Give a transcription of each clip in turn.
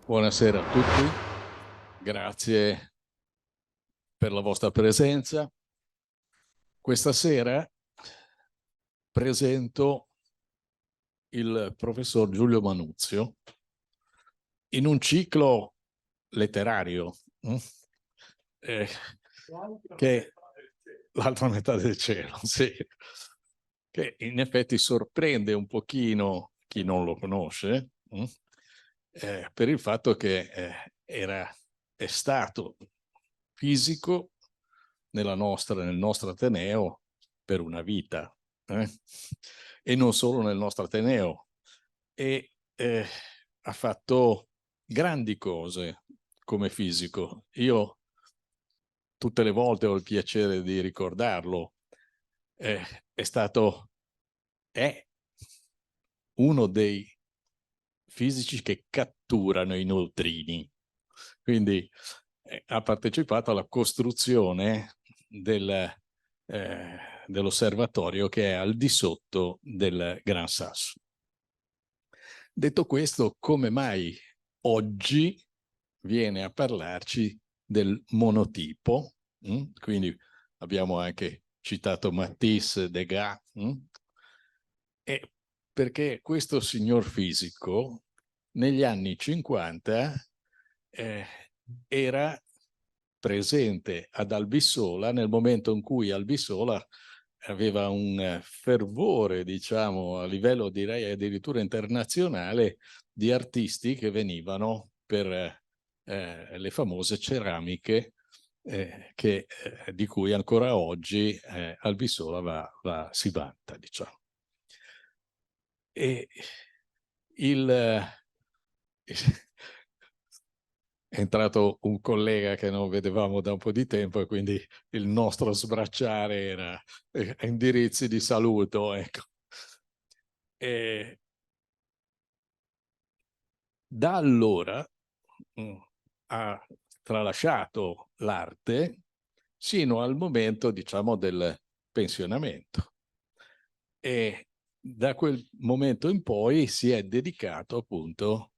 Buonasera a tutti, grazie per la vostra presenza. Questa sera presento il professor Giulio Manuzio in un ciclo letterario che è l'altra metà del cielo, sì, che in effetti sorprende un pochino chi non lo conosce, per il fatto che è stato fisico nel nostro Ateneo per una vita, e non solo nel nostro Ateneo, e ha fatto grandi cose come fisico. Io tutte le volte ho il piacere di ricordarlo. È stato, è uno dei fisici che catturano i neutrini. Quindi ha partecipato alla costruzione dell'osservatorio che è al di sotto del Gran Sasso. Detto questo, come mai oggi viene a parlarci del monotipo? Quindi abbiamo anche citato Matisse, Degas, e perché questo signor fisico negli anni 50 era presente ad Albissola nel momento in cui Albissola aveva un fervore, diciamo, a livello direi addirittura internazionale, di artisti che venivano per le famose ceramiche di cui ancora oggi Albissola si vanta, diciamo. E è entrato un collega che non vedevamo da un po' di tempo e quindi il nostro sbracciare era indirizzi di saluto, ecco. E da allora ha tralasciato l'arte sino al momento, diciamo, del pensionamento. E da quel momento in poi si è dedicato appunto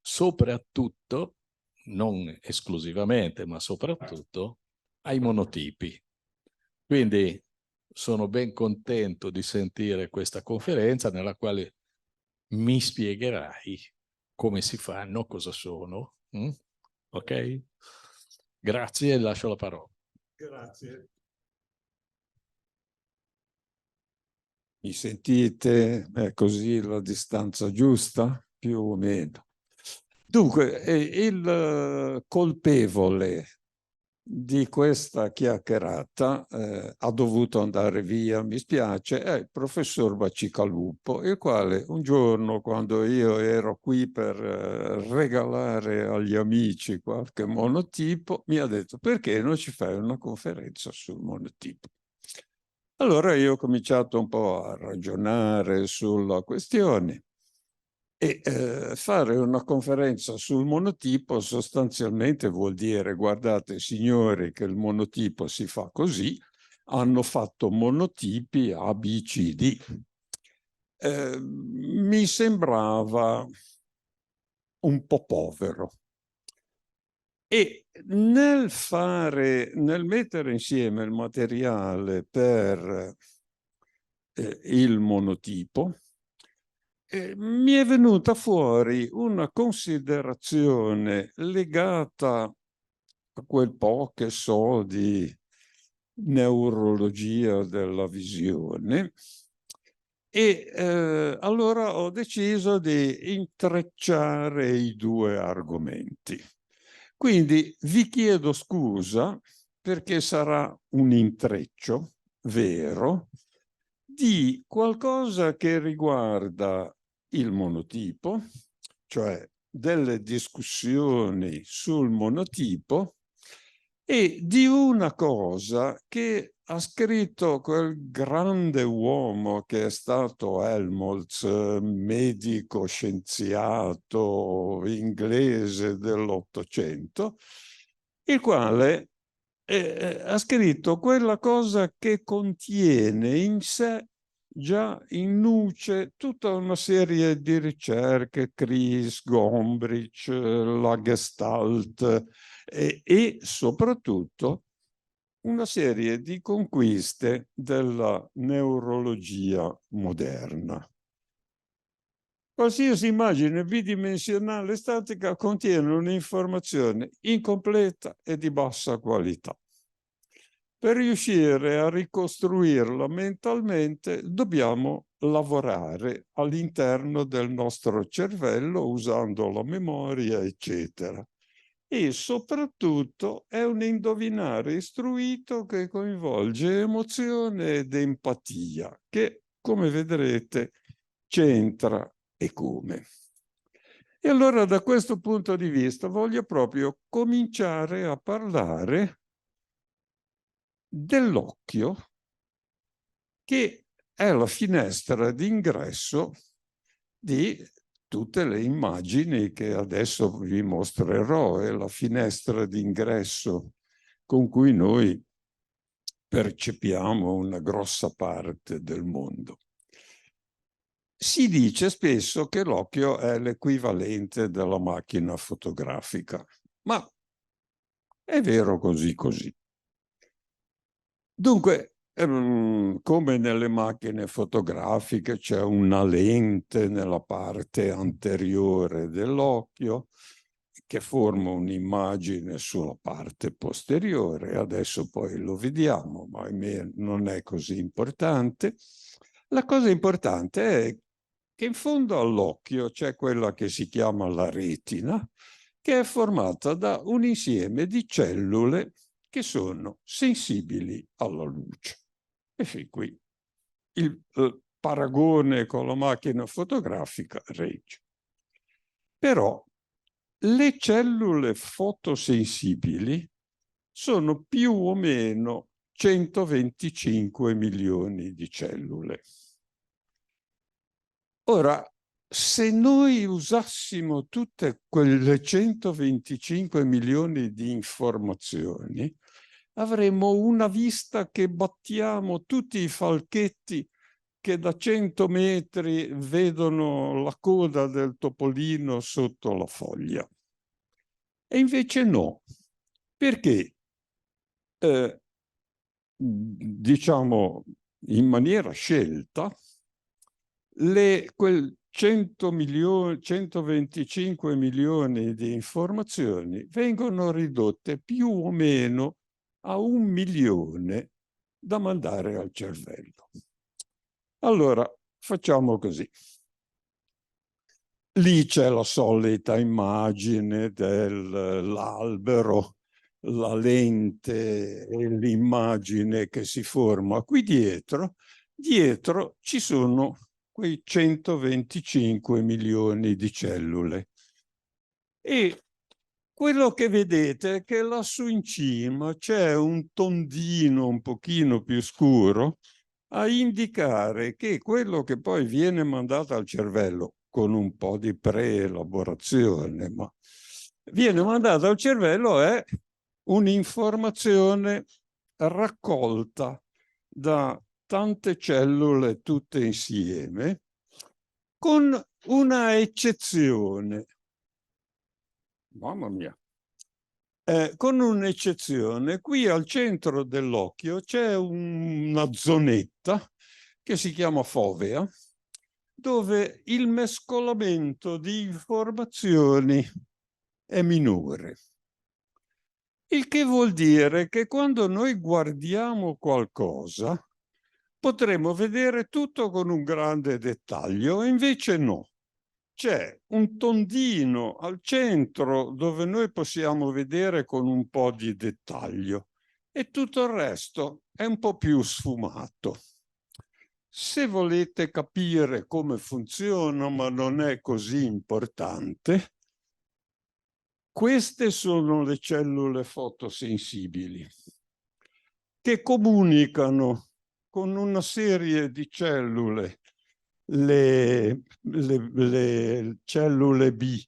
soprattutto, non esclusivamente, ma soprattutto ai monotipi. Quindi sono ben contento di sentire questa conferenza nella quale mi spiegherai come si fanno, cosa sono. Ok? Grazie e lascio la parola. Grazie. Mi sentite? È così la distanza giusta? Più o meno. Dunque, il colpevole di questa chiacchierata ha dovuto andare via, mi spiace, è il professor Bacicalupo, il quale un giorno, quando io ero qui per regalare agli amici qualche monotipo, mi ha detto: perché non ci fai una conferenza sul monotipo? Allora io ho cominciato un po' a ragionare sulla questione e fare una conferenza sul monotipo sostanzialmente vuol dire: guardate signori che il monotipo si fa così, hanno fatto monotipi A, B, C, D. Mi sembrava un po' povero. E nel mettere insieme il materiale per il monotipo, mi è venuta fuori una considerazione legata a quel po' che so di neurologia della visione, e allora ho deciso di intrecciare i due argomenti. Quindi vi chiedo scusa perché sarà un intreccio vero di qualcosa che riguarda il monotipo, cioè delle discussioni sul monotipo, e di una cosa che ha scritto quel grande uomo che è stato Helmholtz, medico scienziato inglese dell'Ottocento, il quale ha scritto quella cosa che contiene in sé già in luce tutta una serie di ricerche, Chris, Gombrich, la Gestalt e soprattutto una serie di conquiste della neurologia moderna. Qualsiasi immagine bidimensionale statica contiene un'informazione incompleta e di bassa qualità. Per riuscire a ricostruirla mentalmente dobbiamo lavorare all'interno del nostro cervello usando la memoria, eccetera. E soprattutto è un indovinare istruito che coinvolge emozione ed empatia, che, come vedrete, c'entra e come. E allora da questo punto di vista voglio proprio cominciare a parlare dell'occhio, che è la finestra d'ingresso di tutte le immagini che adesso vi mostrerò. È la finestra d'ingresso con cui noi percepiamo una grossa parte del mondo. Si dice spesso che l'occhio è l'equivalente della macchina fotografica, ma è vero così così. Dunque, come nelle macchine fotografiche c'è una lente nella parte anteriore dell'occhio che forma un'immagine sulla parte posteriore. Adesso poi lo vediamo, ma ahimè non è così importante. La cosa importante è che in fondo all'occhio c'è quella che si chiama la retina, che è formata da un insieme di cellule che sono sensibili alla luce. E fin qui il paragone con la macchina fotografica regge. Però le cellule fotosensibili sono più o meno 125 milioni di cellule. Ora, se noi usassimo tutte quelle 125 milioni di informazioni, avremmo una vista che battiamo tutti i falchetti che da 100 metri vedono la coda del topolino sotto la foglia. E invece no, perché diciamo in maniera scelta, quel 125 milioni di informazioni vengono ridotte più o meno a 1 milione da mandare al cervello. Allora, facciamo così. Lì c'è la solita immagine dell'albero, la lente e l'immagine che si forma qui dietro. Dietro ci sono quei 125 milioni di cellule. E quello che vedete è che lassù in cima c'è un tondino un pochino più scuro a indicare che quello che poi viene mandato al cervello, con un po' di preelaborazione, ma viene mandato al cervello è un'informazione raccolta da tante cellule tutte insieme, con una eccezione. Mamma mia. Con un'eccezione, qui al centro dell'occhio c'è una zonetta che si chiama fovea, dove il mescolamento di informazioni è minore. Il che vuol dire che quando noi guardiamo qualcosa potremo vedere tutto con un grande dettaglio, e invece no. C'è un tondino al centro dove noi possiamo vedere con un po' di dettaglio e tutto il resto è un po' più sfumato. Se volete capire come funziona, ma non è così importante, queste sono le cellule fotosensibili che comunicano con una serie di cellule, le cellule B,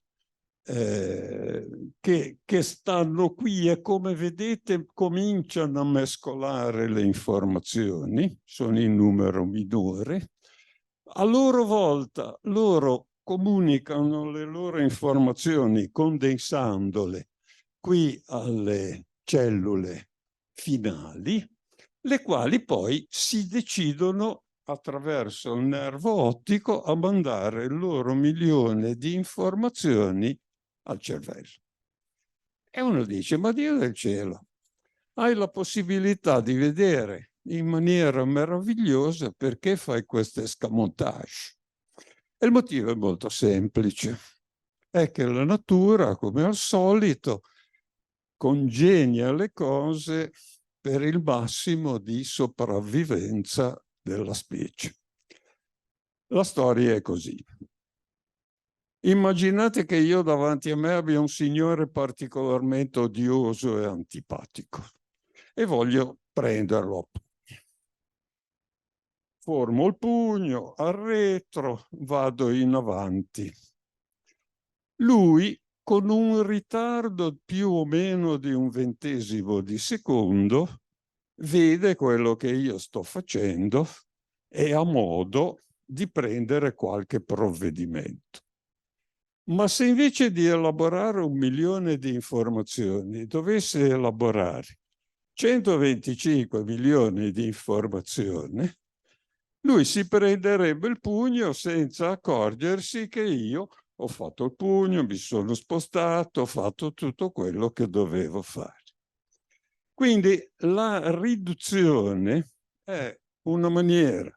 che stanno qui e come vedete cominciano a mescolare le informazioni, sono in numero minore, A loro volta, loro comunicano le loro informazioni condensandole qui alle cellule finali, le quali poi si decidono attraverso il nervo ottico a mandare il loro milione di informazioni al cervello. E uno dice, ma Dio del cielo, hai la possibilità di vedere in maniera meravigliosa, perché fai questo escamotage? E il motivo è molto semplice, è che la natura, come al solito, congegna le cose per il massimo di sopravvivenza della specie. La storia è così. Immaginate che io davanti a me abbia un signore particolarmente odioso e antipatico e voglio prenderlo a pugni. Formo il pugno, arretro, vado in avanti. Lui, con un ritardo più o meno di un ventesimo di secondo, vede quello che io sto facendo e ha modo di prendere qualche provvedimento. Ma se invece di elaborare 1.000.000 di informazioni dovesse elaborare 125 milioni di informazioni, lui si prenderebbe il pugno senza accorgersi che io ho fatto il pugno, mi sono spostato, ho fatto tutto quello che dovevo fare. Quindi la riduzione è una maniera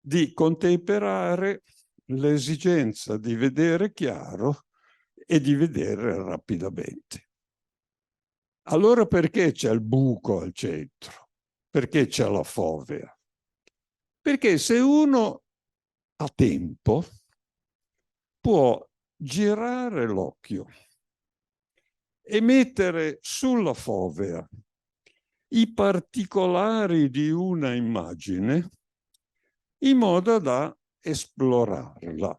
di contemperare l'esigenza di vedere chiaro e di vedere rapidamente. Allora perché c'è il buco al centro? Perché c'è la fovea? Perché se uno ha tempo può girare l'occhio e mettere sulla fovea i particolari di una immagine in modo da esplorarla.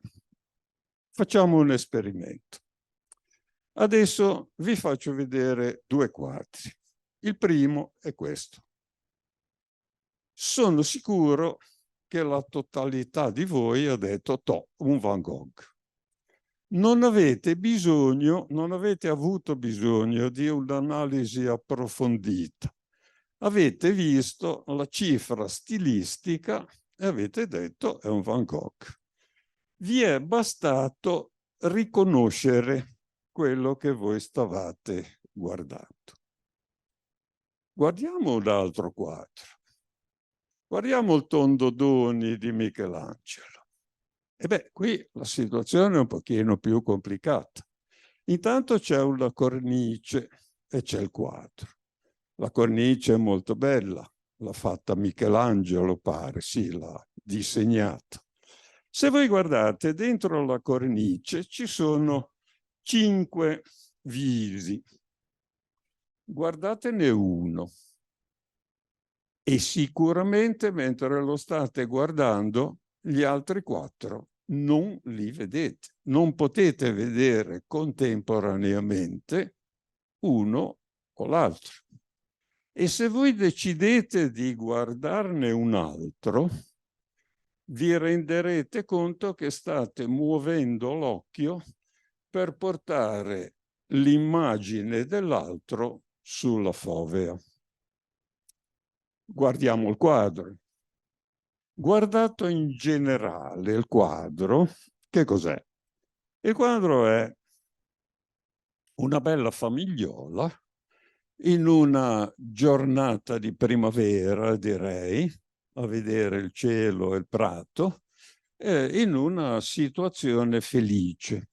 Facciamo un esperimento. Adesso vi faccio vedere 2 quadri. Il primo è questo. Sono sicuro che la totalità di voi ha detto un Van Gogh. Non avete bisogno, non avete avuto bisogno di un'analisi approfondita. Avete visto la cifra stilistica e avete detto è un Van Gogh. Vi è bastato riconoscere quello che voi stavate guardando. Guardiamo un altro quadro. Guardiamo il Tondodoni di Michelangelo. E beh, qui la situazione è un pochino più complicata. Intanto c'è una cornice e c'è il quadro. La cornice è molto bella, l'ha fatta Michelangelo, pare, sì, l'ha disegnata. Se voi guardate, dentro la cornice ci sono 5 visi. Guardatene uno. E sicuramente mentre lo state guardando, gli altri 4 non li vedete. Non potete vedere contemporaneamente uno o l'altro. E se voi decidete di guardarne un altro, vi renderete conto che state muovendo l'occhio per portare l'immagine dell'altro sulla fovea. Guardiamo il quadro. Guardato in generale il quadro, che cos'è? Il quadro è una bella famigliola in una giornata di primavera, direi, a vedere il cielo e il prato, in una situazione felice.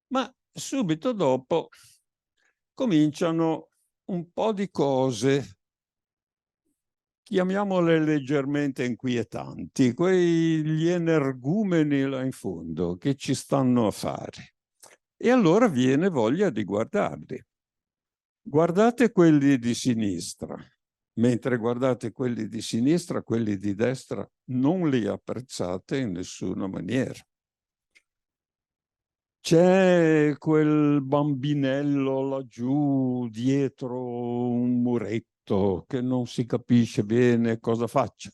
Ma subito dopo cominciano un po' di cose, chiamiamole leggermente inquietanti, quegli energumeni là in fondo che ci stanno a fare. E allora viene voglia di guardarli. Guardate quelli di sinistra, mentre guardate quelli di sinistra, quelli di destra non li apprezzate in nessuna maniera. C'è quel bambinello laggiù dietro un muretto che non si capisce bene cosa faccia.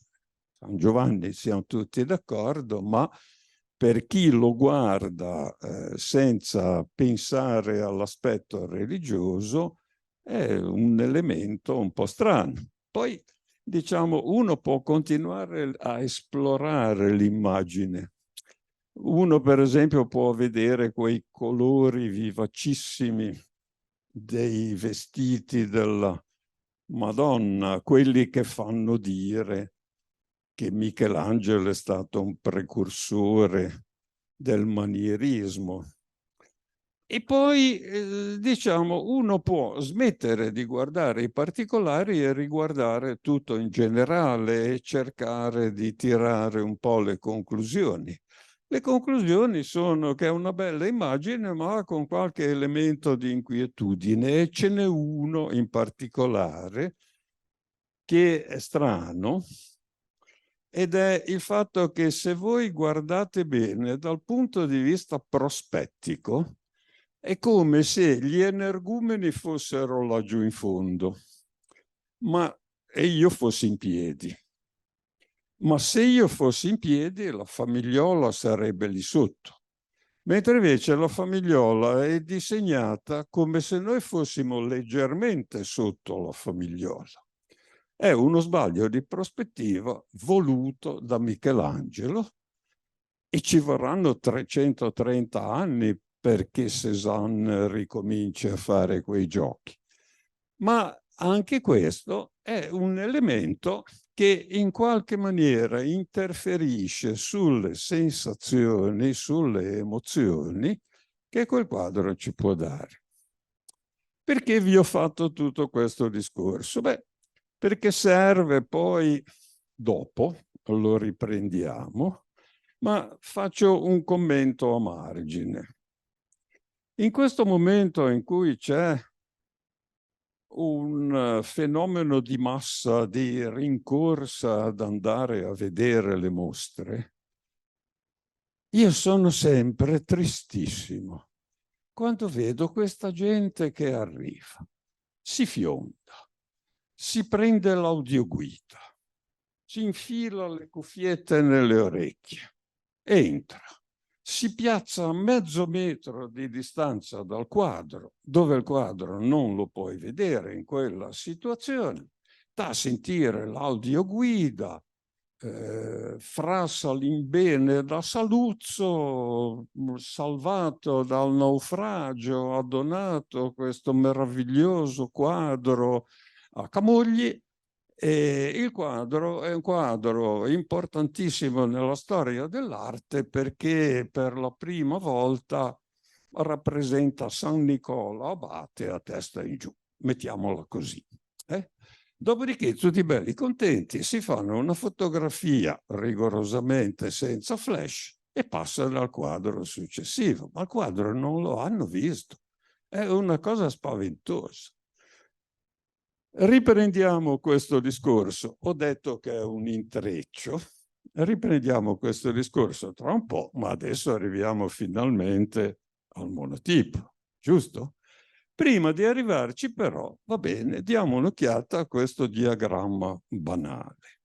San Giovanni siamo tutti d'accordo, ma per chi lo guarda senza pensare all'aspetto religioso è un elemento un po' strano. Poi, diciamo, uno può continuare a esplorare l'immagine. Uno, per esempio, può vedere quei colori vivacissimi dei vestiti della Madonna, quelli che fanno dire che Michelangelo è stato un precursore del manierismo. E poi, diciamo, uno può smettere di guardare i particolari e riguardare tutto in generale e cercare di tirare un po' le conclusioni. Le conclusioni sono che è una bella immagine, ma con qualche elemento di inquietudine, e ce n'è uno in particolare che è strano, ed è il fatto che se voi guardate bene dal punto di vista prospettico, è come se gli energumeni fossero laggiù in fondo, e io fossi in piedi. Ma se io fossi in piedi, la famigliola sarebbe lì sotto. Mentre invece la famigliola è disegnata come se noi fossimo leggermente sotto la famigliola. È uno sbaglio di prospettiva voluto da Michelangelo, e ci vorranno 330 anni perché Cézanne ricominci a fare quei giochi. Ma anche questo è un elemento che in qualche maniera interferisce sulle sensazioni, sulle emozioni che quel quadro ci può dare. Perché vi ho fatto tutto questo discorso? Beh, perché serve poi, dopo, lo riprendiamo, ma faccio un commento a margine. In questo momento in cui c'è un fenomeno di massa, di rincorsa ad andare a vedere le mostre, io sono sempre tristissimo quando vedo questa gente che arriva, si fionda, si prende l'audioguida, si infila le cuffiette nelle orecchie, entra, si piazza a mezzo metro di distanza dal quadro, dove il quadro non lo puoi vedere in quella situazione, da sentire l'audioguida, frassa l'imbene da Saluzzo, salvato dal naufragio, ha donato questo meraviglioso quadro a Camogli. E il quadro è un quadro importantissimo nella storia dell'arte perché per la prima volta rappresenta San Nicola Abate a testa in giù, mettiamola così. Dopodiché tutti belli contenti, si fanno una fotografia rigorosamente senza flash e passano al quadro successivo, ma il quadro non lo hanno visto. È una cosa spaventosa. Riprendiamo questo discorso. Ho detto che è un intreccio. Riprendiamo questo discorso tra un po', ma adesso arriviamo finalmente al monotipo, giusto? Prima di arrivarci però, va bene, diamo un'occhiata a questo diagramma banale.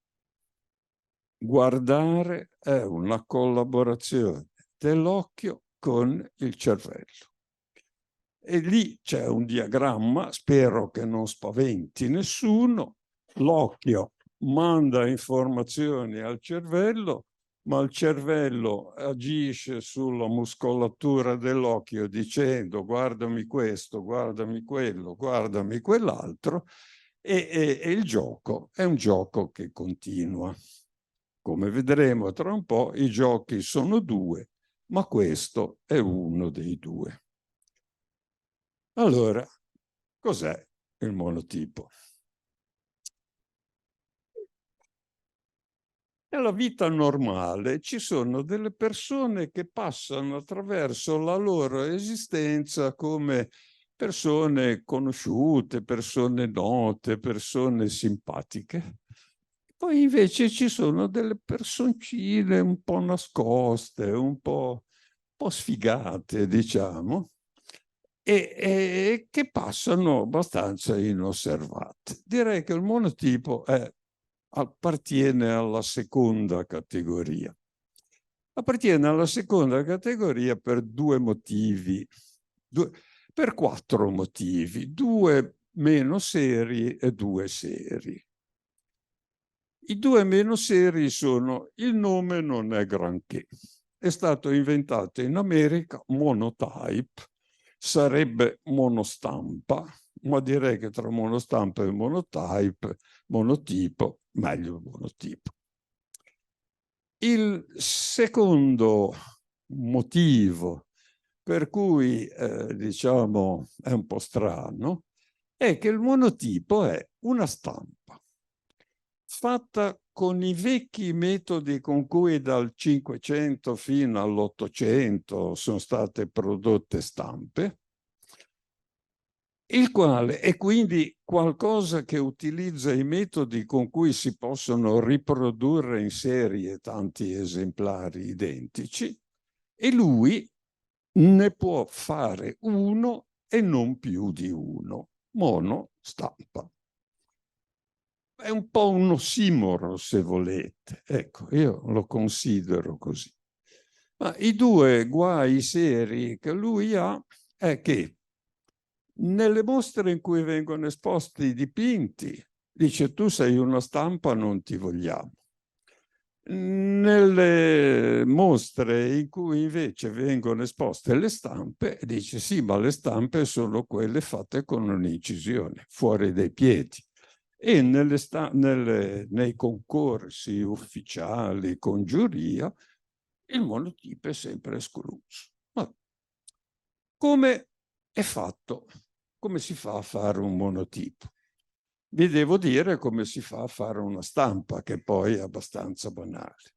Guardare è una collaborazione dell'occhio con il cervello. E lì c'è un diagramma, spero che non spaventi nessuno. L'occhio manda informazioni al cervello, ma il cervello agisce sulla muscolatura dell'occhio dicendo guardami questo, guardami quello, guardami quell'altro, e il gioco è un gioco che continua. Come vedremo tra un po', i giochi sono due, ma questo è uno dei due. Allora, cos'è il monotipo? Nella vita normale ci sono delle persone che passano attraverso la loro esistenza come persone conosciute, persone note, persone simpatiche. Poi invece ci sono delle personcine un po' nascoste, un po' sfigate, diciamo, e che passano abbastanza inosservate. Direi che il monotipo è appartiene alla seconda categoria. Appartiene alla seconda categoria per due motivi, per quattro motivi, due meno seri e due seri. I due meno seri sono: il nome non è granché, è stato inventato in America, monotype, sarebbe monostampa, ma direi che tra monostampa e monotype, monotipo, meglio monotipo. Il secondo motivo per cui, diciamo, è un po' strano, è che il monotipo è una stampa fatta con i vecchi metodi con cui dal 500 fino all'800 sono state prodotte stampe, il quale è quindi qualcosa che utilizza i metodi con cui si possono riprodurre in serie tanti esemplari identici, e lui ne può fare uno e non più di uno, monostampa. È un po' un ossimoro, se volete. Ecco, io lo considero così. Ma i due guai seri che lui ha è che nelle mostre in cui vengono esposti i dipinti, dice: tu sei una stampa, non ti vogliamo. Nelle mostre in cui invece vengono esposte le stampe, dice: sì, ma le stampe sono quelle fatte con un'incisione, fuori dai piedi. E nei concorsi ufficiali con giuria il monotipo è sempre escluso. Ma come è fatto? Come si fa a fare un monotipo? Vi devo dire come si fa a fare una stampa, che poi è abbastanza banale.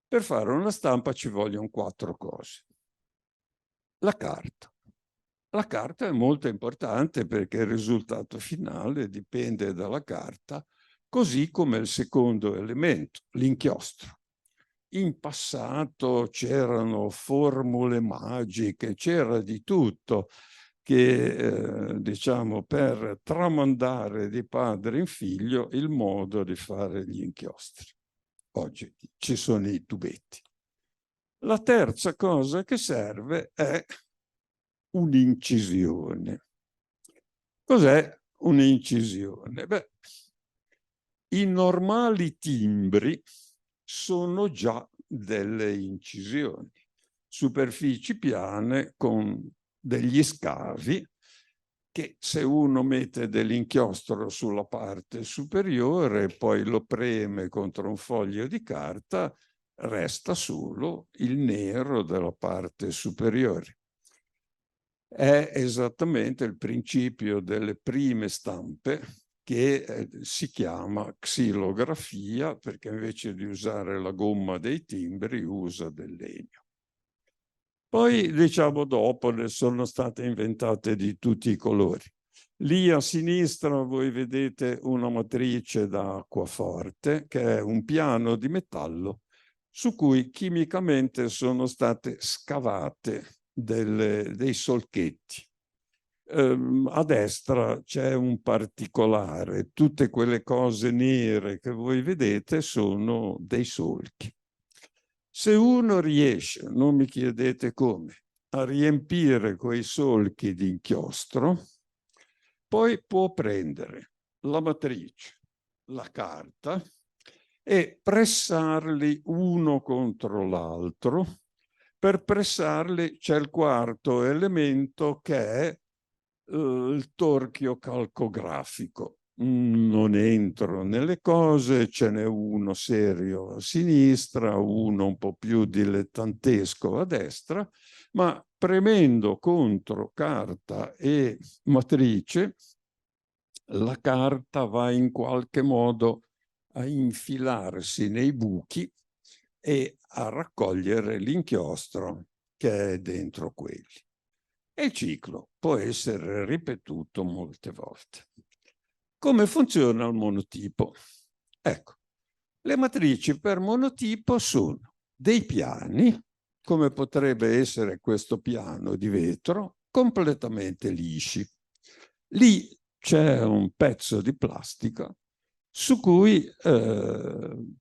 Per fare una stampa ci vogliono quattro cose. La carta. La carta è molto importante perché il risultato finale dipende dalla carta, così come il secondo elemento, l'inchiostro. In passato c'erano formule magiche, c'era di tutto che, diciamo, per tramandare di padre in figlio il modo di fare gli inchiostri. Oggi ci sono i tubetti. La terza cosa che serve è un'incisione. Cos'è un'incisione? Beh, i normali timbri sono già delle incisioni, superfici piane con degli scavi che, se uno mette dell'inchiostro sulla parte superiore e poi lo preme contro un foglio di carta, resta solo il nero della parte superiore. È esattamente il principio delle prime stampe, che si chiama xilografia, perché invece di usare la gomma dei timbri usa del legno. Poi, diciamo, dopo ne sono state inventate di tutti i colori. Lì a sinistra voi vedete una matrice da acquaforte, che è un piano di metallo su cui chimicamente sono state scavate dei solchetti. A destra c'è un particolare: tutte quelle cose nere che voi vedete sono dei solchi. Se uno riesce, non mi chiedete come, a riempire quei solchi di inchiostro, poi può prendere la matrice, la carta e pressarli uno contro l'altro. Per pressarli c'è il quarto elemento, che è il torchio calcografico. Non entro nelle cose, ce n'è uno serio a sinistra, uno un po' più dilettantesco a destra, ma premendo contro carta e matrice, la carta va in qualche modo a infilarsi nei buchi e a raccogliere l'inchiostro che è dentro quelli. E il ciclo può essere ripetuto molte volte. Come funziona il monotipo? Ecco, le matrici per monotipo sono dei piani, come potrebbe essere questo piano di vetro, completamente lisci. Lì c'è un pezzo di plastica su cui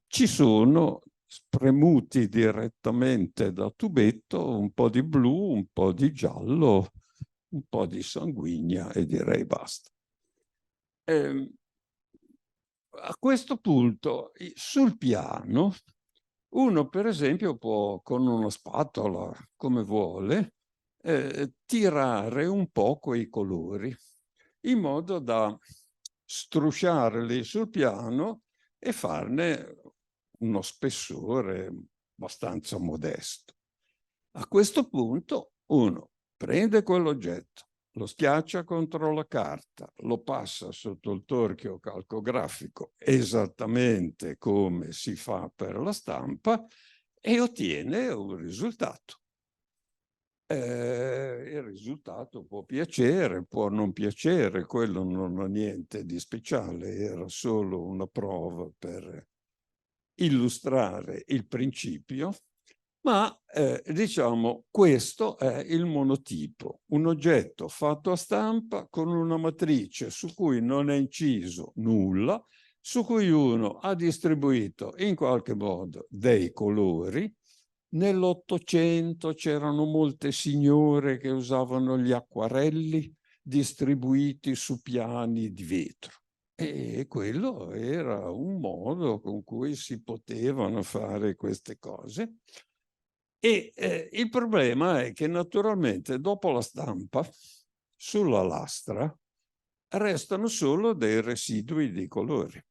ci sono spremuti direttamente da tubetto un po' di blu, un po' di giallo, un po' di sanguigna e direi basta. A questo punto sul piano uno per esempio può con una spatola come vuole tirare un po' quei colori in modo da strusciarli sul piano e farne uno spessore abbastanza modesto. A questo punto uno prende quell'oggetto, lo schiaccia contro la carta, lo passa sotto il torchio calcografico esattamente come si fa per la stampa e ottiene un risultato. Il risultato può piacere, può non piacere, quello non ha niente di speciale, era solo una prova per illustrare il principio, ma diciamo questo è il monotipo, un oggetto fatto a stampa con una matrice su cui non è inciso nulla, su cui uno ha distribuito in qualche modo dei colori. Nell'Ottocento c'erano molte signore che usavano gli acquarelli distribuiti su piani di vetro. E quello era un modo con cui si potevano fare queste cose. E il problema è che naturalmente dopo la stampa, sulla lastra, restano solo dei residui di colori.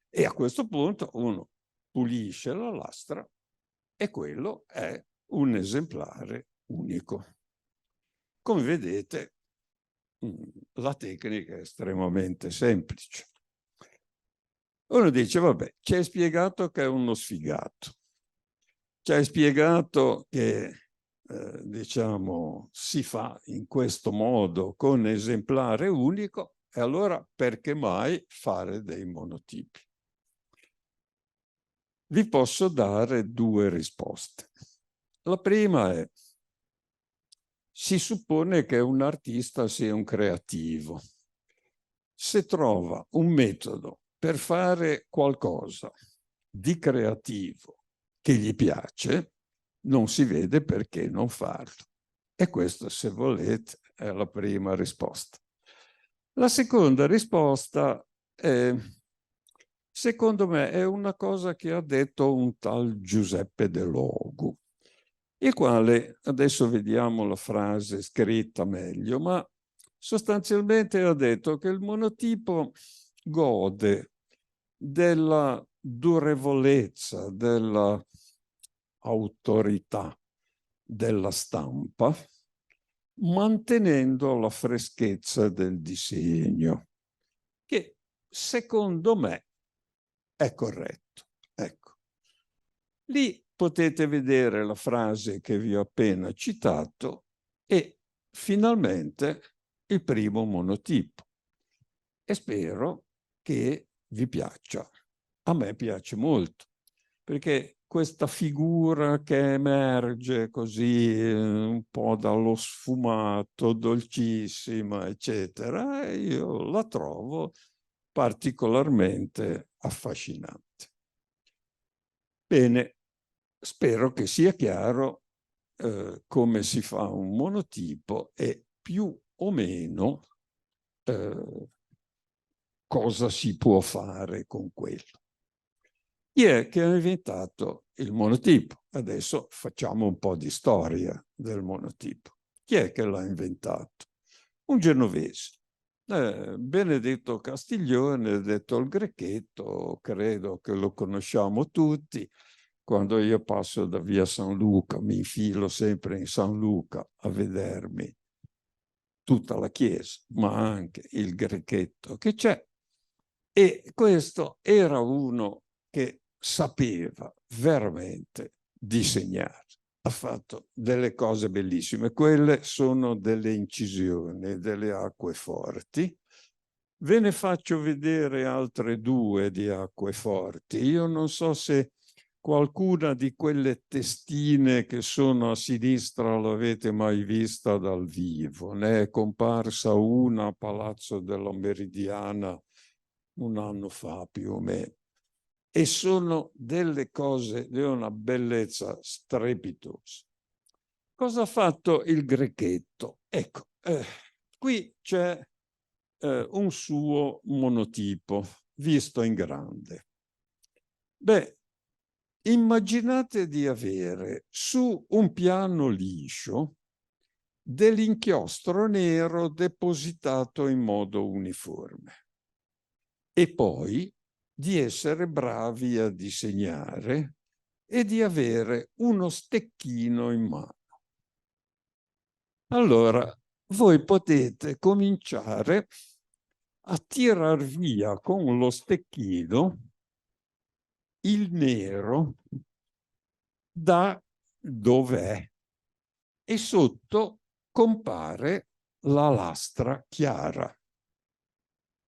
E a questo punto uno pulisce la lastra e quello è un esemplare unico. Come vedete, la tecnica è estremamente semplice. Uno dice, vabbè, ci hai spiegato che è uno sfigato. Ci hai spiegato che, diciamo, si fa in questo modo con esemplare unico, e allora perché mai fare dei monotipi? Vi posso dare due risposte. La prima è, si suppone che un artista sia un creativo. Se trova un metodo per fare qualcosa di creativo che gli piace, non si vede perché non farlo. E questa, se volete, è la prima risposta. La seconda risposta è, secondo me, è una cosa che ha detto un tal Giuseppe De Logu, il quale, adesso vediamo la frase scritta meglio, ma sostanzialmente ha detto che il monotipo gode della durevolezza, della autorità della stampa, mantenendo la freschezza del disegno, che secondo me è corretto. Ecco. Lì potete vedere la frase che vi ho appena citato e finalmente il primo monotipo. E spero che vi piaccia. A me piace molto, perché questa figura che emerge così un po' dallo sfumato, dolcissima, eccetera, io la trovo particolarmente affascinante. Bene, spero che sia chiaro come si fa un monotipo e più o meno cosa si può fare con quello. Chi è che ha inventato il monotipo? Adesso facciamo un po' di storia del monotipo. Chi è che l'ha inventato? Un genovese. Benedetto Castiglione, detto il Grecchetto, credo che lo conosciamo tutti. Quando io passo da via San Luca, mi infilo sempre in San Luca a vedermi tutta la chiesa, ma anche il Grecchetto che c'è. E questo era uno che sapeva veramente disegnare. Ha fatto delle cose bellissime. Quelle sono delle incisioni, delle acque forti. Ve ne faccio vedere altre due di acque forti. Io non so se qualcuna di quelle testine che sono a sinistra l'avete mai vista dal vivo. Ne è comparsa una a Palazzo della Meridiana un anno fa più o meno, e sono delle cose di una bellezza strepitosa. Cosa ha fatto il Grecchetto? Ecco, qui c'è un suo monotipo visto in grande. Beh, immaginate di avere su un piano liscio dell'inchiostro nero depositato in modo uniforme e poi di essere bravi a disegnare e di avere uno stecchino in mano. Allora, voi potete cominciare a tirar via con lo stecchino il nero da dov'è e sotto compare la lastra chiara.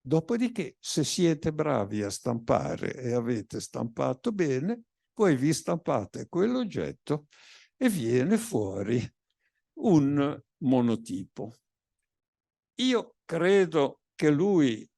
Dopodiché, se siete bravi a stampare e avete stampato bene, poi vi stampate quell'oggetto e viene fuori un monotipo. Io credo che lui,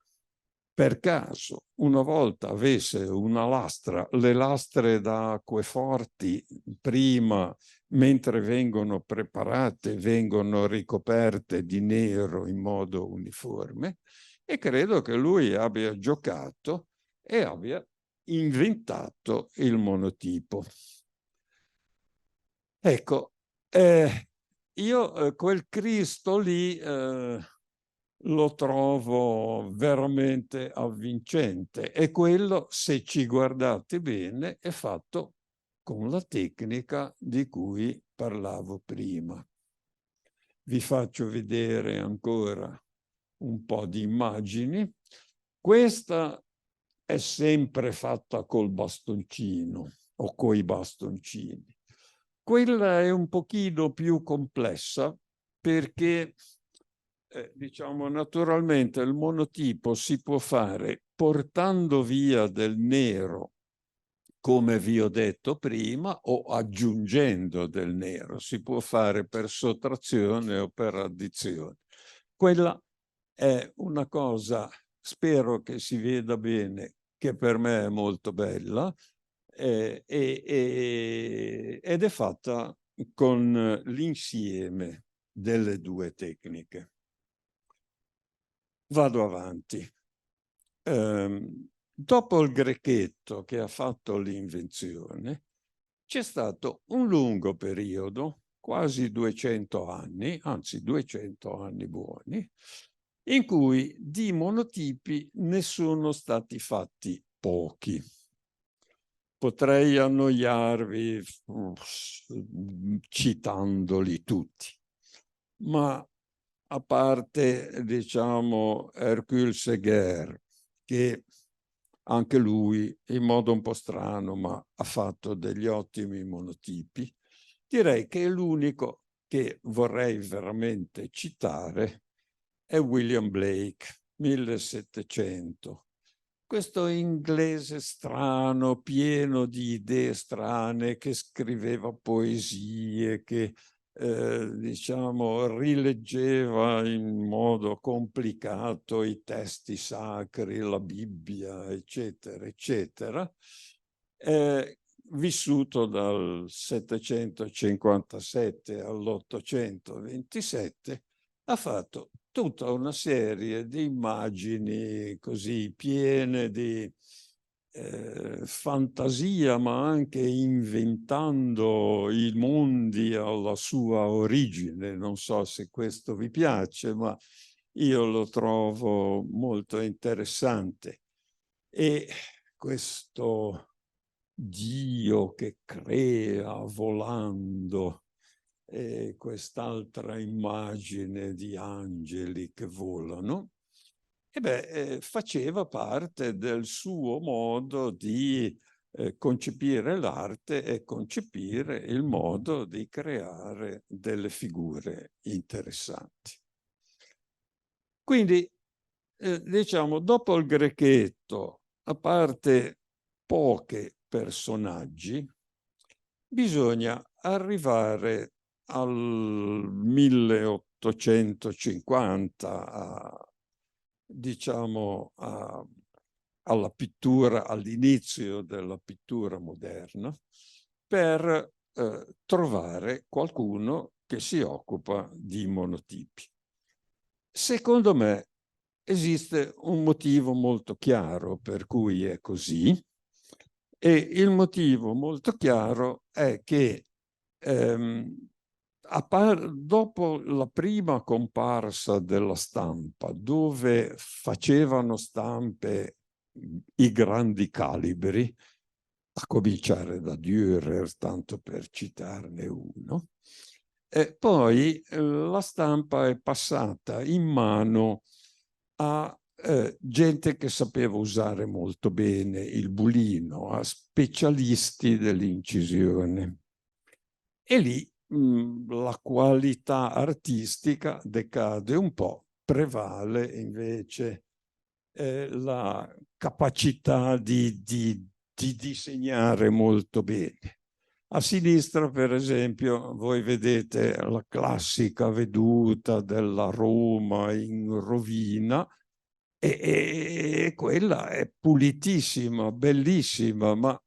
per caso, una volta avesse una lastra, le lastre da acqueforti prima, mentre vengono preparate, vengono ricoperte di nero in modo uniforme, e credo che lui abbia giocato e abbia inventato il monotipo. Ecco, io quel Cristo lì lo trovo veramente avvincente, e quello, se ci guardate bene, è fatto con la tecnica di cui parlavo prima. Vi faccio vedere ancora un po' di immagini. Questa è sempre fatta col bastoncino o coi bastoncini. Quella è un pochino più complessa perché, diciamo, naturalmente il monotipo si può fare portando via del nero, come vi ho detto prima, o aggiungendo del nero. Si può fare per sottrazione o per addizione. Quella è una cosa, spero che si veda bene, che per me è molto bella, ed è fatta con l'insieme delle due tecniche. Vado avanti. Dopo il Grecchetto, che ha fatto l'invenzione, c'è stato un lungo periodo, quasi 200 anni, anzi 200 anni buoni, in cui di monotipi ne sono stati fatti pochi. Potrei annoiarvi citandoli tutti, ma a parte, diciamo, Hercule Séguer, che anche lui, in modo un po' strano, ma ha fatto degli ottimi monotipi, direi che l'unico che vorrei veramente citare è William Blake, 1700. Questo inglese strano, pieno di idee strane, che scriveva poesie, che diciamo, rileggeva in modo complicato i testi sacri, la Bibbia, eccetera, eccetera, vissuto dal 757 all'827, ha fatto tutta una serie di immagini così piene di fantasia, ma anche inventando i mondi alla sua origine. Non so se questo vi piace, ma io lo trovo molto interessante. E questo Dio che crea volando, e quest'altra immagine di angeli che volano, faceva parte del suo modo di concepire l'arte e concepire il modo di creare delle figure interessanti. Quindi, diciamo, dopo il Grecchetto, a parte pochi personaggi, bisogna arrivare al 1850 diciamo alla pittura, all'inizio della pittura moderna, per trovare qualcuno che si occupa di monotipi. Secondo me esiste un motivo molto chiaro per cui è così, e il motivo molto chiaro è che dopo la prima comparsa della stampa, dove facevano stampe i grandi calibri, a cominciare da Dürer, tanto per citarne uno, poi la stampa è passata in mano a gente che sapeva usare molto bene il bulino, a specialisti dell'incisione. E lì la qualità artistica decade un po', prevale invece la capacità di disegnare molto bene. A sinistra, per esempio, voi vedete la classica veduta della Roma in rovina, e quella è pulitissima, bellissima, ma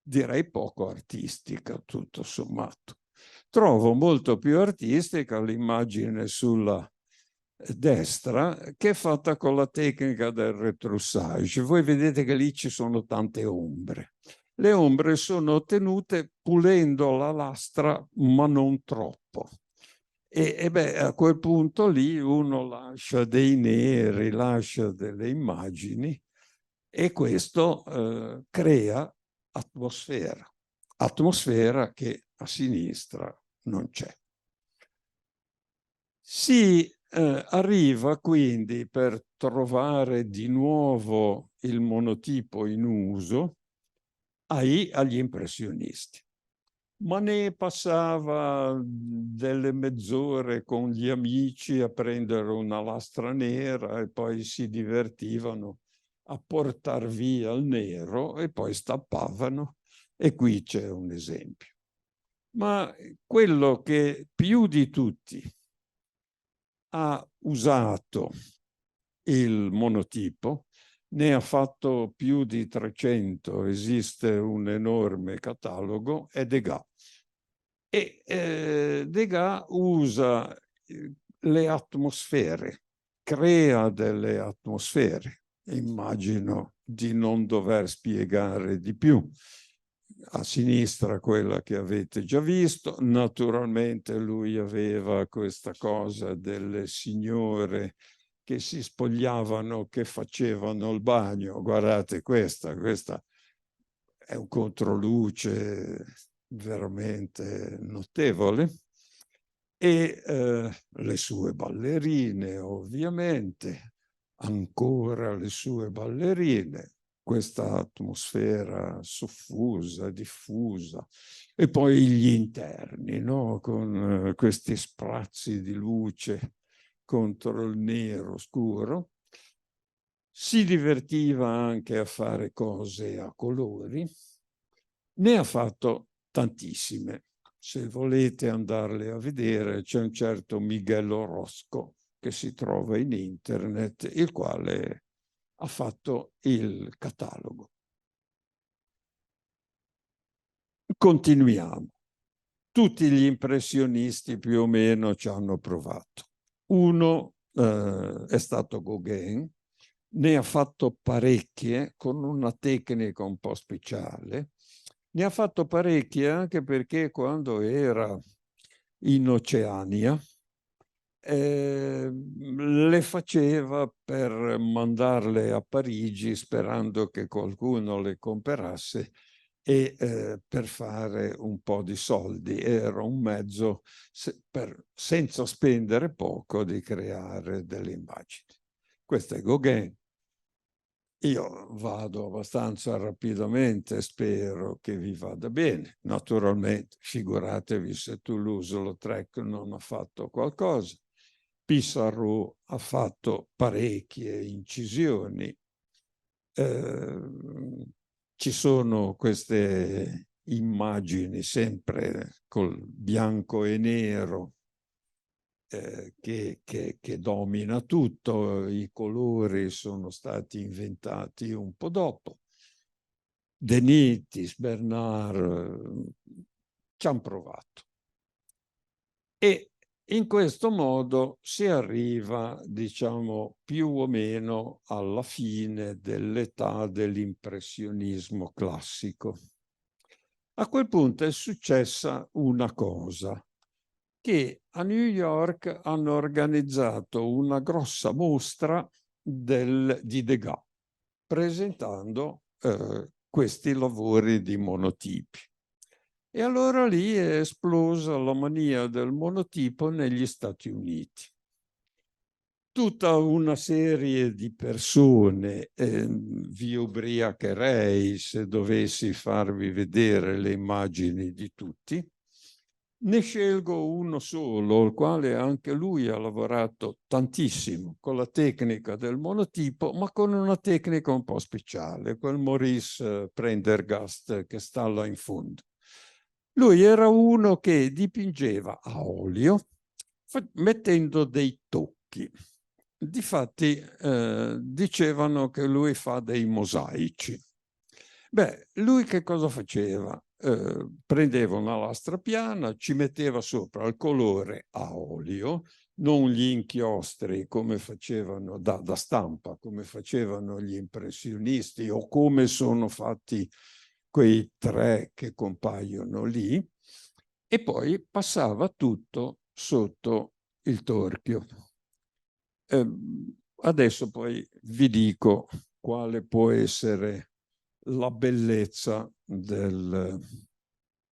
direi poco artistica, tutto sommato. Trovo molto più artistica l'immagine sulla destra, che è fatta con la tecnica del retroussage. Voi vedete che lì ci sono tante ombre. Le ombre sono ottenute pulendo la lastra, ma non troppo. E beh, a quel punto lì uno lascia dei neri, lascia delle immagini, e questo crea atmosfera che a sinistra non c'è. Si arriva quindi, per trovare di nuovo il monotipo in uso, agli impressionisti. Manet passava delle mezz'ore con gli amici a prendere una lastra nera e poi si divertivano a portar via il nero e poi stappavano, e qui c'è un esempio. Ma quello che più di tutti ha usato il monotipo, ne ha fatto più di 300, esiste un enorme catalogo, è Degas. E Degas usa le atmosfere, crea delle atmosfere. Immagino di non dover spiegare di più. A sinistra quella che avete già visto. Naturalmente lui aveva questa cosa delle signore che si spogliavano, che facevano il bagno. Guardate questa è un controluce veramente notevole. E le sue ballerine, ovviamente, ancora le sue ballerine, questa atmosfera soffusa, diffusa, e poi gli interni, no? Con questi sprazzi di luce contro il nero scuro. Si divertiva anche a fare cose a colori, ne ha fatto tantissime. Se volete andarle a vedere, c'è un certo Miguel Orozco che si trova in internet, il quale ha fatto il catalogo. Continuiamo. Tutti gli impressionisti più o meno ci hanno provato. Uno è stato Gauguin, ne ha fatto parecchie con una tecnica un po' speciale. Ne ha fatto parecchie anche perché quando era in Oceania le faceva per mandarle a Parigi sperando che qualcuno le comperasse e per fare un po' di soldi. Era un mezzo senza spendere poco di creare delle immagini. Questo è Gauguin. Io vado abbastanza rapidamente, spero che vi vada bene. Naturalmente, figuratevi se Toulouse-Lautrec non ha fatto qualcosa. Pissarro ha fatto parecchie incisioni. Ci sono queste immagini sempre col bianco e nero che domina tutto. I colori sono stati inventati un po' dopo. Denitis, Bernard ci hanno provato. E in questo modo si arriva, diciamo, più o meno alla fine dell'età dell'impressionismo classico. A quel punto è successa una cosa, che a New York hanno organizzato una grossa mostra di Degas, presentando questi lavori di monotipi. E allora lì è esplosa la mania del monotipo negli Stati Uniti. Tutta una serie di persone, vi ubriacherei se dovessi farvi vedere le immagini di tutti. Ne scelgo uno solo, il quale anche lui ha lavorato tantissimo con la tecnica del monotipo, ma con una tecnica un po' speciale, quel Maurice Prendergast che sta là in fondo. Lui era uno che dipingeva a olio mettendo dei tocchi. Difatti dicevano che lui fa dei mosaici. Beh, lui che cosa faceva? Prendeva una lastra piana, ci metteva sopra il colore a olio, non gli inchiostri come facevano da stampa, come facevano gli impressionisti o come sono fatti quei tre che compaiono lì, e poi passava tutto sotto il torchio. Adesso poi vi dico quale può essere la bellezza del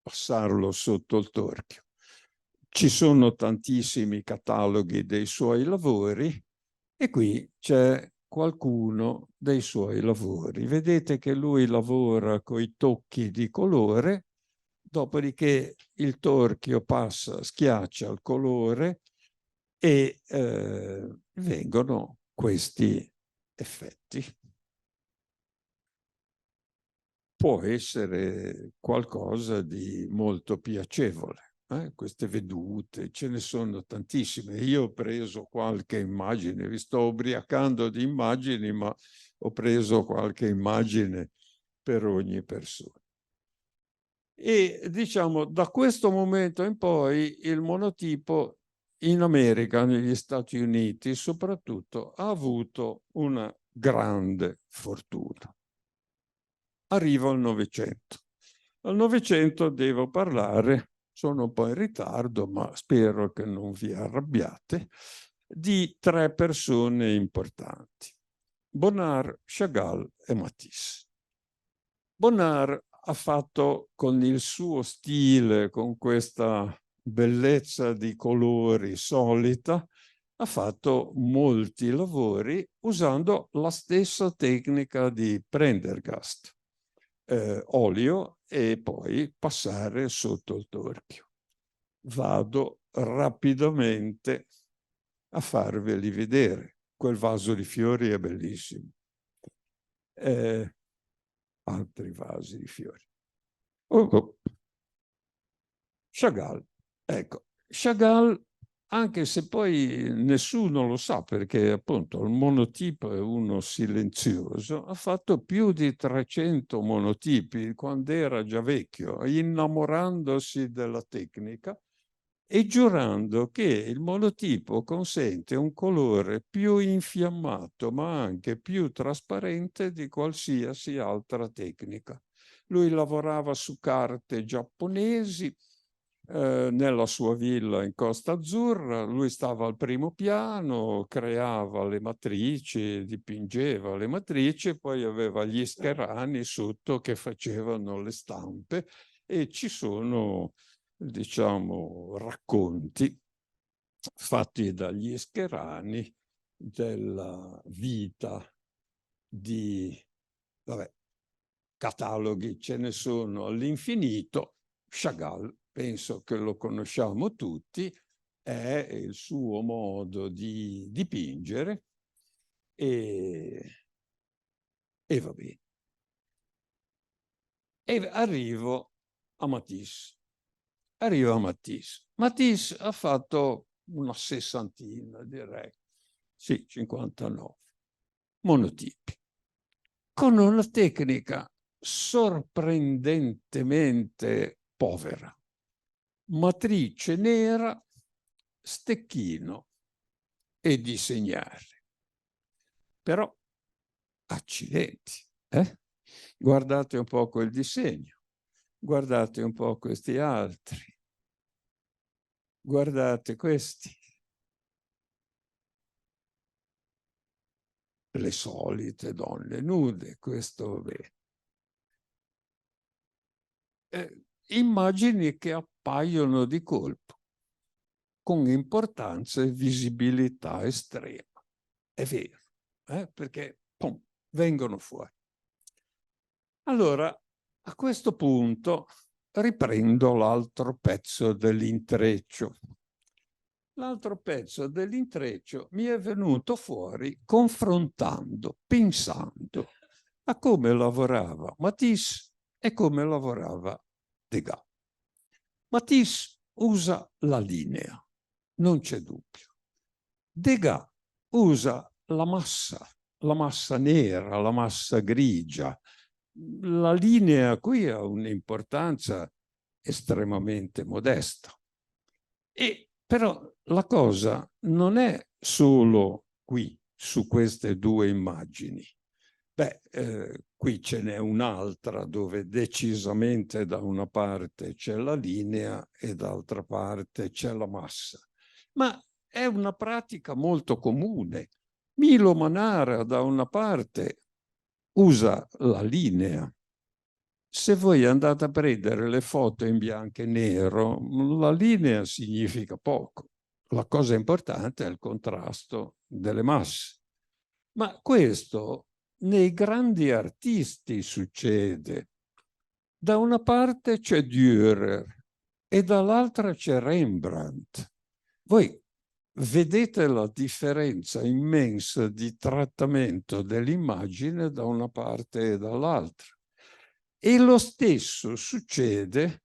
passarlo sotto il torchio. Ci sono tantissimi cataloghi dei suoi lavori e qui c'è qualcuno dei suoi lavori. Vedete che lui lavora con i tocchi di colore, dopodiché il torchio passa, schiaccia il colore e vengono questi effetti. Può essere qualcosa di molto piacevole. Queste vedute, ce ne sono tantissime. Io ho preso qualche immagine, vi sto ubriacando di immagini, ma ho preso qualche immagine per ogni persona. E diciamo, da questo momento in poi il monotipo in America, negli Stati Uniti soprattutto, ha avuto una grande fortuna. Arriva il Novecento. Al Novecento devo parlare, sono un po' in ritardo, ma spero che non vi arrabbiate, di tre persone importanti: Bonnard, Chagall e Matisse. Bonnard ha fatto con il suo stile, con questa bellezza di colori solita, ha fatto molti lavori usando la stessa tecnica di Prendergast, olio e poi passare sotto il torchio. Vado rapidamente a farveli vedere. Quel vaso di fiori è bellissimo. Altri vasi di fiori. Chagall. Ecco, Chagall, anche se poi nessuno lo sa perché appunto il monotipo è uno silenzioso, ha fatto più di 300 monotipi quando era già vecchio, innamorandosi della tecnica e giurando che il monotipo consente un colore più infiammato ma anche più trasparente di qualsiasi altra tecnica. Lui lavorava su carte giapponesi nella sua villa in Costa Azzurra, lui stava al primo piano, creava le matrici, dipingeva le matrici, poi aveva gli scherani sotto che facevano le stampe e ci sono, diciamo, racconti fatti dagli scherani della vita di, vabbè, cataloghi ce ne sono all'infinito. Chagall, penso che lo conosciamo tutti, è il suo modo di dipingere e va bene. E arrivo a Matisse. Matisse ha fatto una sessantina direi, sì, 59, monotipi, con una tecnica sorprendentemente povera. Matrice nera, stecchino e disegnare. Però, accidenti, guardate un po' quel disegno, guardate un po' questi altri, guardate questi. Le solite donne nude, questo beh. Immagini che appaiono di colpo, con importanza e visibilità estrema. È vero, perché pum, vengono fuori. Allora, a questo punto riprendo l'altro pezzo dell'intreccio. L'altro pezzo dell'intreccio mi è venuto fuori confrontando, pensando a come lavorava Matisse e come lavorava Degas. Matisse usa la linea, non c'è dubbio. Degas usa la massa nera, la massa grigia. La linea qui ha un'importanza estremamente modesta. Però la cosa non è solo qui, su queste due immagini. Qui ce n'è un'altra dove decisamente da una parte c'è la linea e dall'altra parte c'è la massa. Ma è una pratica molto comune. Milo Manara da una parte usa la linea. Se voi andate a prendere le foto in bianco e nero, la linea significa poco. La cosa importante è il contrasto delle masse. Ma questo nei grandi artisti succede. Da una parte c'è Dürer e dall'altra c'è Rembrandt. Voi vedete la differenza immensa di trattamento dell'immagine da una parte e dall'altra. E lo stesso succede,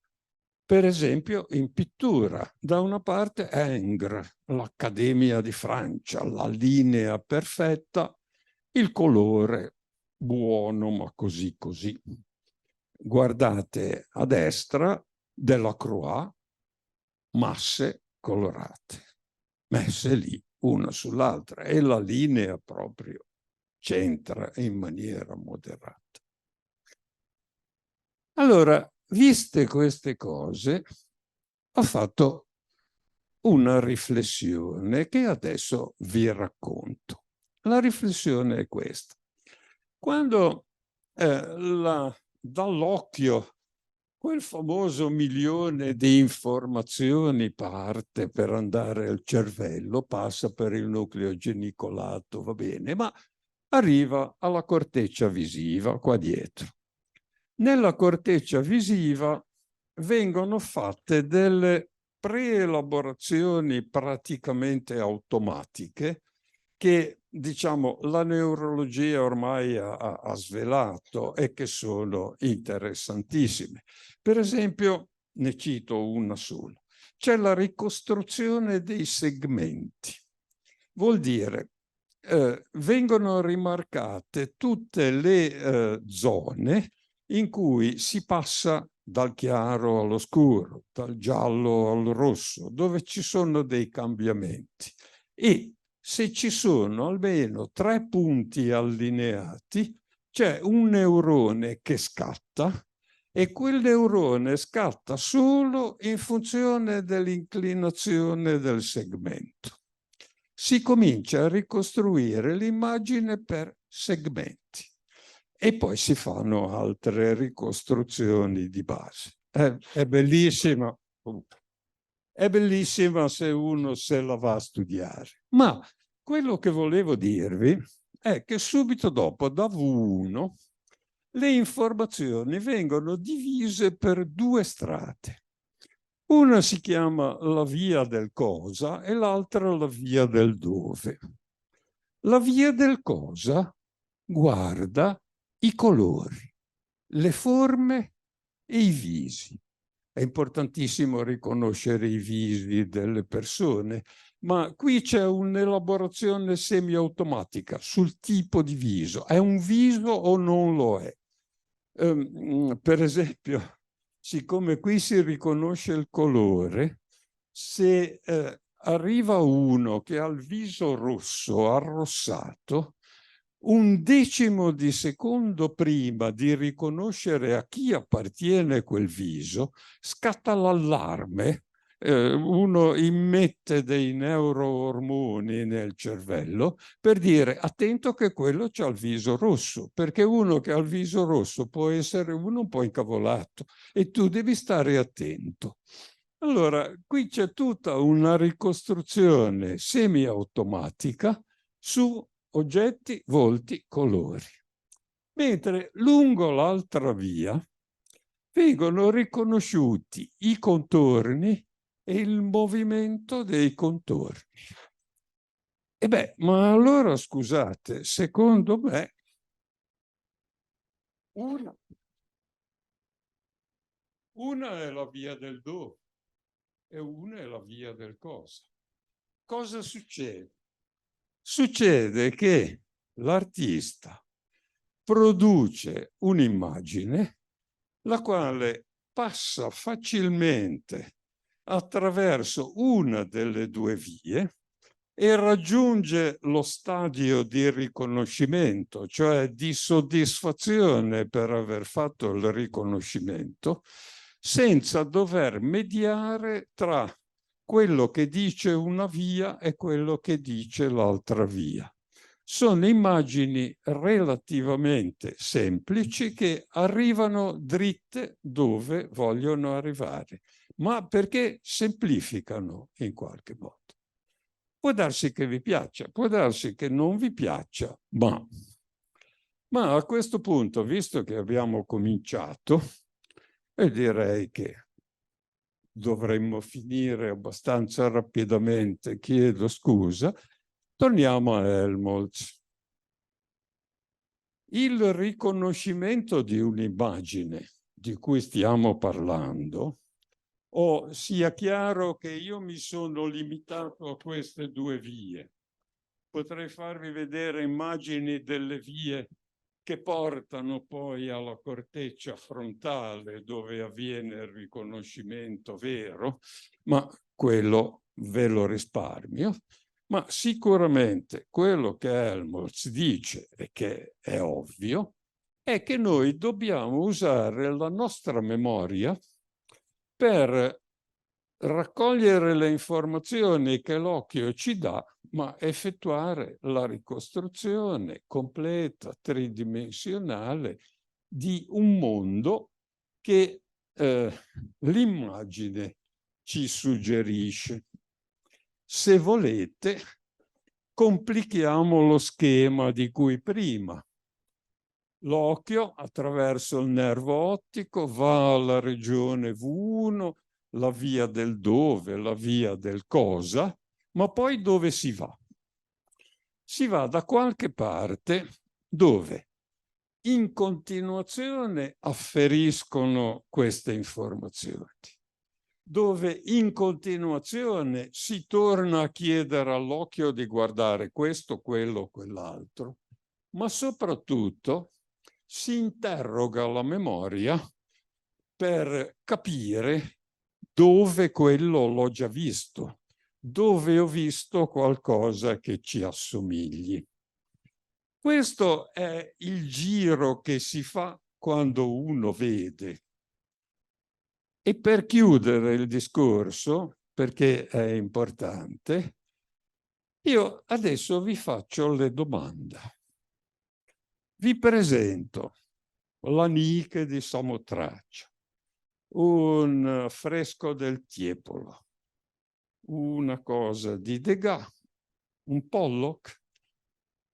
per esempio, in pittura. Da una parte Ingres, l'Accademia di Francia, la linea perfetta, il colore buono, ma così così. Guardate a destra, Delacroix, masse colorate, messe lì una sull'altra, e la linea proprio c'entra in maniera moderata. Allora, viste queste cose, ho fatto una riflessione che adesso vi racconto. La riflessione è questa. Quando dall'occhio quel famoso milione di informazioni parte per andare al cervello, passa per il nucleo genicolato, va bene, ma arriva alla corteccia visiva qua dietro. Nella corteccia visiva vengono fatte delle preelaborazioni praticamente automatiche che, diciamo, la neurologia ormai ha svelato e che sono interessantissime. Per esempio, ne cito una sola. C'è la ricostruzione dei segmenti. Vuol dire vengono rimarcate tutte le zone in cui si passa dal chiaro allo scuro, dal giallo al rosso, dove ci sono dei cambiamenti. E se ci sono almeno 3 punti allineati, c'è un neurone che scatta e quel neurone scatta solo in funzione dell'inclinazione del segmento. Si comincia a ricostruire l'immagine per segmenti e poi si fanno altre ricostruzioni di base. È bellissima. È bellissima se uno se la va a studiare. Ma quello che volevo dirvi è che subito dopo, da V1, le informazioni vengono divise per 2 strate. Una si chiama la via del cosa e l'altra la via del dove. La via del cosa guarda i colori, le forme e i visi. È importantissimo riconoscere i visi delle persone, ma qui c'è un'elaborazione semiautomatica sul tipo di viso. È un viso o non lo è? Per esempio, siccome qui si riconosce il colore, se arriva uno che ha il viso rosso, arrossato, un decimo di secondo prima di riconoscere a chi appartiene quel viso, scatta l'allarme. Uno immette dei neuroormoni nel cervello per dire attento che quello c'ha il viso rosso, perché uno che ha il viso rosso può essere uno un po' incavolato e tu devi stare attento. Allora, qui c'è tutta una ricostruzione semiautomatica su oggetti, volti, colori. Mentre lungo l'altra via vengono riconosciuti i contorni e il movimento dei contorni. E beh, ma allora scusate, secondo me una è la via del dove e una è la via del cosa. Cosa succede? Succede che l'artista produce un'immagine la quale passa facilmente attraverso una delle due vie e raggiunge lo stadio di riconoscimento, cioè di soddisfazione per aver fatto il riconoscimento, senza dover mediare tra quello che dice una via e quello che dice l'altra via. Sono immagini relativamente semplici che arrivano dritte dove vogliono arrivare, ma perché semplificano in qualche modo. Può darsi che vi piaccia, può darsi che non vi piaccia, ma a questo punto, visto che abbiamo cominciato, e direi che dovremmo finire abbastanza rapidamente, chiedo scusa, torniamo a Helmholtz. Il riconoscimento di un'immagine di cui stiamo parlando, o sia chiaro che io mi sono limitato a queste due vie. Potrei farvi vedere immagini delle vie che portano poi alla corteccia frontale dove avviene il riconoscimento vero, ma quello ve lo risparmio. Ma sicuramente quello che Helmholtz dice, e che è ovvio, è che noi dobbiamo usare la nostra memoria per raccogliere le informazioni che l'occhio ci dà, ma effettuare la ricostruzione completa, tridimensionale di un mondo che l'immagine ci suggerisce. Se volete, complichiamo lo schema di cui prima. L'occhio, attraverso il nervo ottico, va alla regione V1, la via del dove, la via del cosa, ma poi dove si va? Si va da qualche parte dove in continuazione afferiscono queste informazioni, dove in continuazione si torna a chiedere all'occhio di guardare questo, quello, quell'altro, ma soprattutto si interroga la memoria per capire dove quello l'ho già visto, dove ho visto qualcosa che ci assomigli. Questo è il giro che si fa quando uno vede. E per chiudere il discorso, perché è importante, io adesso vi faccio le domande. Vi presento la Nike di Samotracia, un fresco del Tiepolo, una cosa di Degas, un Pollock,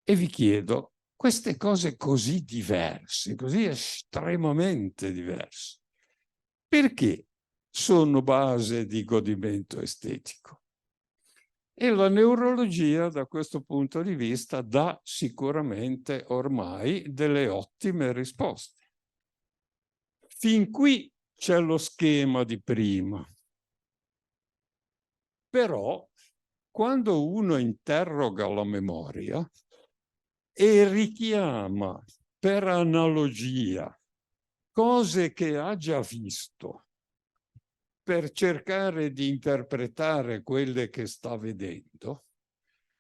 e vi chiedo, queste cose così diverse, così estremamente diverse, perché sono base di godimento estetico? E la neurologia, da questo punto di vista, dà sicuramente ormai delle ottime risposte. Fin qui c'è lo schema di prima. Però quando uno interroga la memoria e richiama per analogia cose che ha già visto per cercare di interpretare quelle che sta vedendo,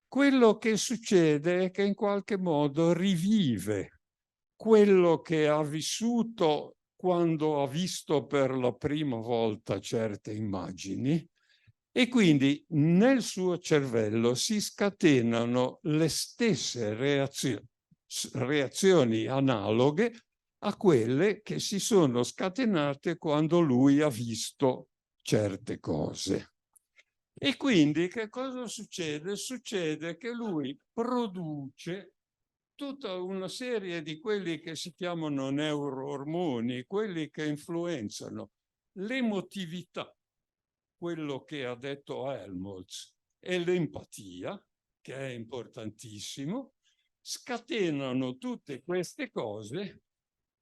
quello che succede è che in qualche modo rivive quello che ha vissuto quando ha visto per la prima volta certe immagini, e quindi nel suo cervello si scatenano le stesse reazioni analoghe a quelle che si sono scatenate quando lui ha visto certe cose. E quindi che cosa succede? Succede che lui produce tutta una serie di quelli che si chiamano neuroormoni, quelli che influenzano l'emotività, quello che ha detto Helmholtz, e l'empatia, che è importantissimo, scatenano tutte queste cose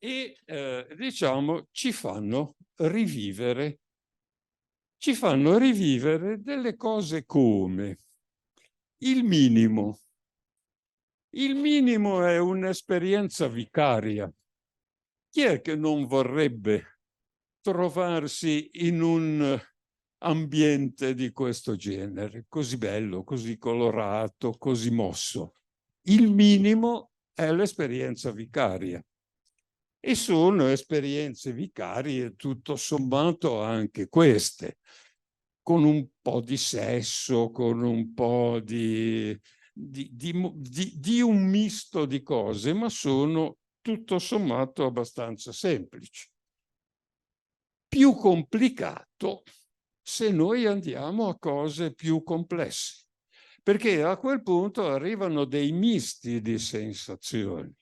e diciamo ci fanno rivivere delle cose come il minimo. Il minimo è un'esperienza vicaria. Chi è che non vorrebbe trovarsi in un ambiente di questo genere, così bello, così colorato, così mosso? Il minimo è l'esperienza vicaria. E sono esperienze vicarie tutto sommato anche queste, con un po' di sesso, con un po' di un misto di cose, ma sono tutto sommato abbastanza semplici. Più complicato se noi andiamo a cose più complesse, perché a quel punto arrivano dei misti di sensazioni.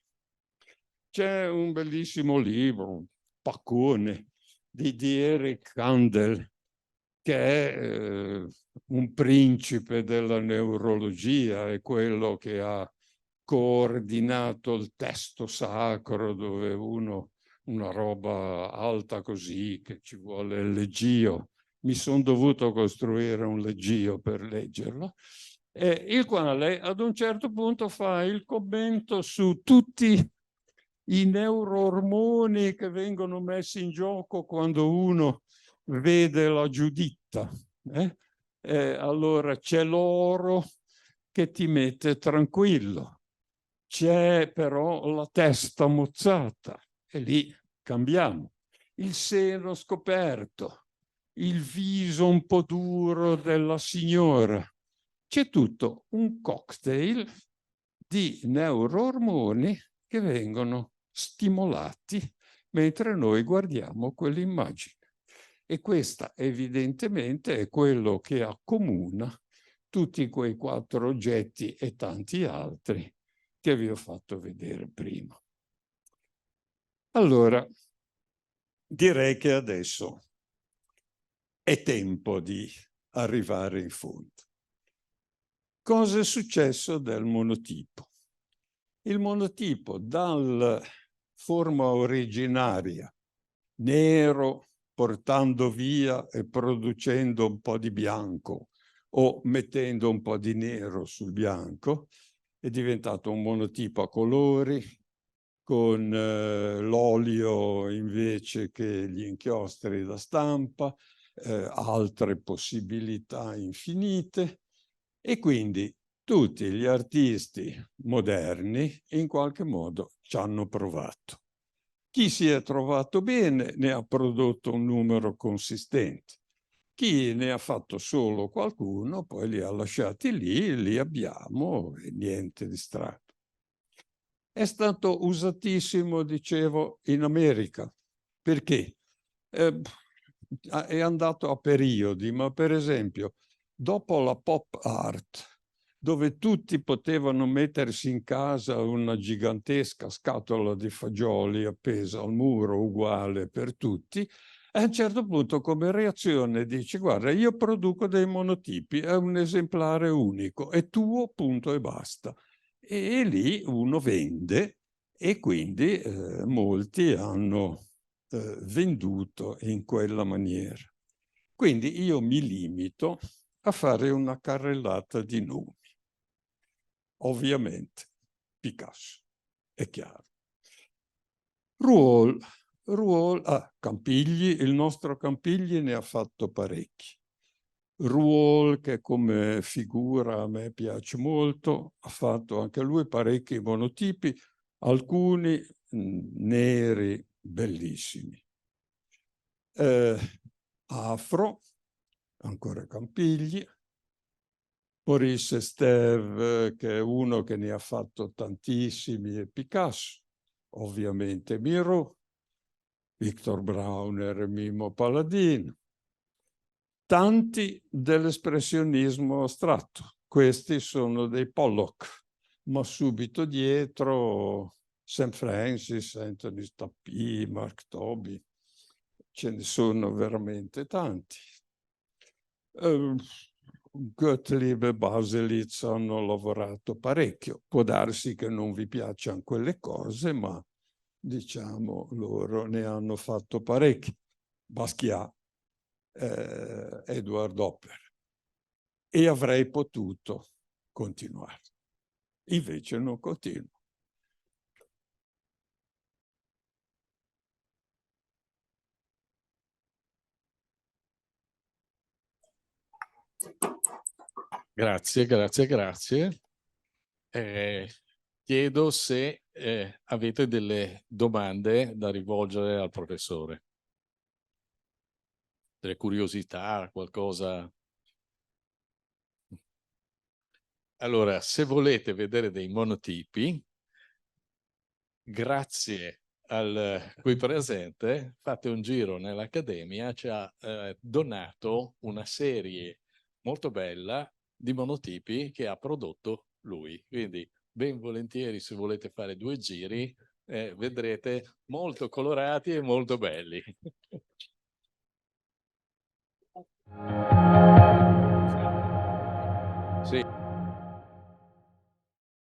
C'è un bellissimo libro, paccone, di Eric Kandel, che è un principe della neurologia, è quello che ha coordinato il testo sacro, dove una roba alta così, che ci vuole il leggio. Mi sono dovuto costruire un leggio per leggerlo, il quale ad un certo punto fa il commento su tutti i neuroormoni che vengono messi in gioco quando uno vede la Giuditta. Allora c'è l'oro che ti mette tranquillo, c'è però la testa mozzata e lì cambiamo. Il seno scoperto, il viso un po' duro della signora. C'è tutto un cocktail di neuroormoni che vengono stimolati mentre noi guardiamo quell'immagine. E questa evidentemente è quello che accomuna tutti quei 4 oggetti e tanti altri che vi ho fatto vedere prima. Allora, direi che adesso è tempo di arrivare in fondo. Cosa è successo del monotipo? Il monotipo, dalla forma originaria, nero, portando via e producendo un po' di bianco o mettendo un po' di nero sul bianco, è diventato un monotipo a colori, con l'olio invece che gli inchiostri da stampa, altre possibilità infinite, e quindi tutti gli artisti moderni in qualche modo ci hanno provato. Chi si è trovato bene ne ha prodotto un numero consistente. Chi ne ha fatto solo qualcuno poi li ha lasciati lì, li abbiamo e niente di strano. È stato usatissimo, dicevo, in America. Perché? È andato a periodi, ma per esempio dopo la pop art, dove tutti potevano mettersi in casa una gigantesca scatola di fagioli appesa al muro, uguale per tutti, a un certo punto come reazione dice: guarda, io produco dei monotipi, è un esemplare unico, è tuo, punto e basta. E lì uno vende, e quindi molti hanno venduto in quella maniera. Quindi io mi limito a fare una carrellata di nomi. Ovviamente Picasso, è chiaro. Campigli, il nostro Campigli ne ha fatto parecchi. Rouault, che come figura a me piace molto, ha fatto anche lui parecchi monotipi, alcuni neri, bellissimi. Afro, ancora Campigli, Maurice Estève, che è uno che ne ha fatto tantissimi, e Picasso, ovviamente Miro, Victor Brauner, Mimo Palladino, tanti dell'espressionismo astratto. Questi sono dei Pollock, ma subito dietro St. Francis, Anthony Stappi, Mark Tobey, ce ne sono veramente tanti. Gottlieb e Baselitz hanno lavorato parecchio. Può darsi che non vi piacciono quelle cose, ma diciamo loro ne hanno fatto parecchi. Basquiat, Edward Hopper. E avrei potuto continuare. Invece non continuo. Grazie, grazie, grazie. Chiedo se avete delle domande da rivolgere al professore. Delle curiosità, qualcosa. Allora, se volete vedere dei monotipi, grazie al qui presente, fate un giro nell'Accademia, ci ha donato una serie molto bella di monotipi che ha prodotto lui. Quindi ben volentieri, se volete fare 2 giri, vedrete molto colorati e molto belli. Sì.